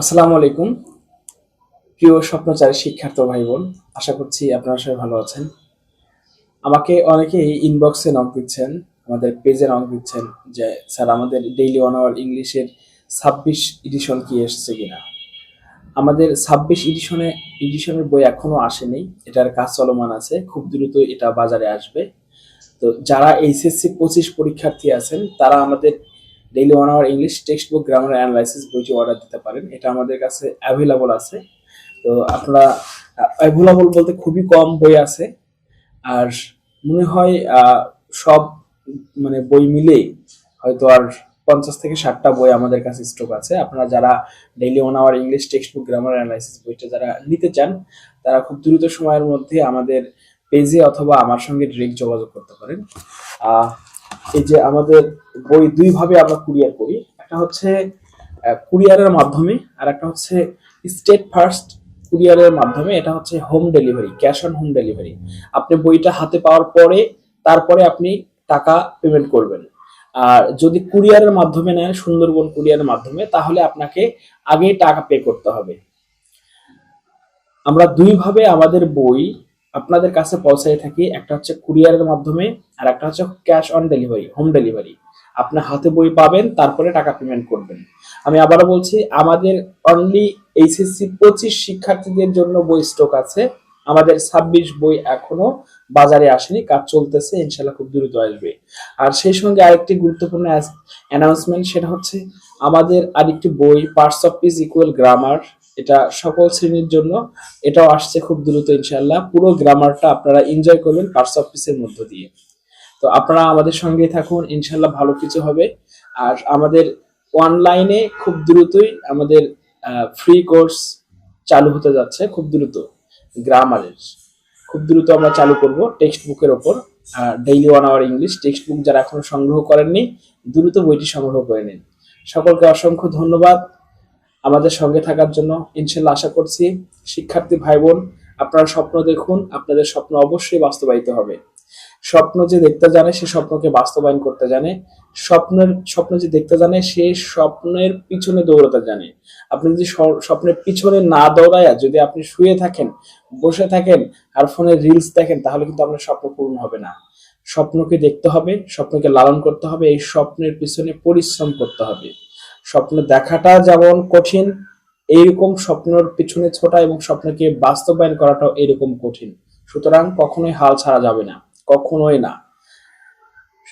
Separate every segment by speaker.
Speaker 1: আসসালামু আলাইকুম। প্রিয় স্বপ্নচারী শিক্ষার্থী ভাই বোন, আশা করছি আপনারা সবাই ভালো আছেন। আমাকে অনেকেই ইনবক্সে নক দিচ্ছেন, আমাদের পেজে নক দিচ্ছেন যে স্যার আমাদের ডেইলি 1 আওয়ার ইংলিশের 26 এডিশন কি এসেছে কিনা। আমাদের 26 এডিশনের বই এখনো আসেনি, এটার কাজ চলমান আছে, খুব দ্রুত এটা বাজারে আসবে। তো যারা এইচএসসি 25 পরীক্ষার্থী আছেন তারা আমাদের daily 1 our English text book grammar analysis বইটি অর্ডার দিতে পারেন। এটা আমাদের কাছে অ্যাভেলেবল আছে। তো আপনারা অ্যাভেলেবল বলতে খুবই কম বই আছে। আর মনে হয় সব মানে বই মিলে হয়তো আর 50 থেকে 60টা বই আমাদের কাছে স্টক আছে। আপনারা যারা daily 1 our English text book grammar analysis বইটা যারা নিতে চান তারা খুব দ্রুত সময়ের মধ্যে আমাদের পেজে অথবা আমার সঙ্গে ডিরেক্ট যোগাযোগ করতে পারেন। এই যে আমাদের বই দুই ভাবে আমরা কুরিয়ার করি, একটা হচ্ছে কুরিয়ারের মাধ্যমে আর একটা হচ্ছে স্টেট ফার্স্ট কুরিয়ারের মাধ্যমে। এটা হচ্ছে home delivery, cash on home delivery. আপনি বইটা হাতে পাওয়ার পরে তারপরে আপনি টাকা পেমেন্ট করবেন। আর যদি কুরিয়ারের মাধ্যমে নেন, সুন্দরবন কুরিয়ারের মাধ্যমে, তাহলে আপনাকে আগেই টাকা পে করতে হবে। আমরা দুই ভাবে আমাদের বই আপনাদের কাছে পৌঁছায় থাকি, একটা হচ্ছে কুরিয়ারের মাধ্যমে আর একটা হচ্ছে cash on delivery, home delivery. আপনার হাতে বই পাবেন, তারপরে টাকা পেমেন্ট করবেন। আমি আবারও বলছি, আমাদের অনলি এইচএসসি 25 শিক্ষার্থীদের জন্য বই স্টক আছে। আমাদের 26 বই এখনো বাজারে আসেনি, কাজ চলতেছে, ইনশাল্লাহ খুব দ্রুত আসবে। আর সেই সঙ্গে আরেকটি গুরুত্বপূর্ণ অ্যানাউন্সমেন্ট, সেটা হচ্ছে আমাদের আরেকটি বই parts of speech equal grammar, এটা সকল শ্রেণীর জন্য, এটাও আসছে খুব দ্রুত ইনশাল্লাহ। পুরো গ্রামারটা আপনারা এনজয় করবেন পার্টস অফ স্পিচের মধ্য দিয়ে। তো আপনারা আমাদের সঙ্গে থাকুন, ইনশাল্লাহ ভালো কিছু হবে। আর আমাদের অনলাইনে খুব দ্রুতই আমাদের ফ্রি কোর্স চালু হতে যাচ্ছে, খুব দ্রুত গ্রামারের খুব দ্রুত আমরা চালু করব টেক্সট বুকের ওপর। Daily 1 our English text book যারা এখনো সংগ্রহ করেননি, দ্রুত বইটি সংগ্রহ করে নিন। সকলকে অসংখ্য ধন্যবাদ আমাদের সঙ্গে থাকার জন্য। ইনশাল্লাহ আশা করছি শিক্ষার্থী ভাই বোন, আপনারা স্বপ্ন দেখুন, আপনাদের স্বপ্ন অবশ্যই বাস্তবায়িত হবে। স্বপ্ন যে দেখতে জানে সে স্বপ্নকে বাস্তবায়ন করতে জানে। স্বপ্ন যে দেখতে জানে সে স্বপ্নের পিছনে দৌড়াতে জানে। আপনি যদি স্বপ্নের পিছনে না দৌড়ায় যদি আপনি শুয়ে থাকেন, বসে থাকেন আর ফোনে রিলস দেখেন, তাহলে কিন্তু আপনার স্বপ্ন পূরণ হবে না। স্বপ্নকে দেখতে হবে, স্বপ্নকে লালন করতে হবে, এই স্বপ্নের পিছনে পরিশ্রম করতে হবে। স্বপ্ন দেখাটা যেমন কঠিন, এইরকম স্বপ্নের পিছনে ছোটা এবং স্বপ্নকে বাস্তবায়ন করাটাও এরকম কঠিন। সুতরাং কখনোই হাল ছাড়া যাবে না, কখনোই না।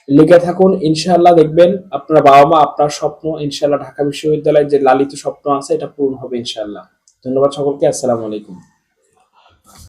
Speaker 1: লেগে থাকুন, ইনশাআল্লাহ দেখবেন আপনার বাবা মা আপনার স্বপ্ন ইনশাআল্লাহ ঢাকা বিশ্ববিদ্যালয়ের যে লালিত স্বপ্ন আছে এটা পূরণ হবে ইনশাআল্লাহ। ধন্যবাদ সকলকে। আসসালামু আলাইকুম।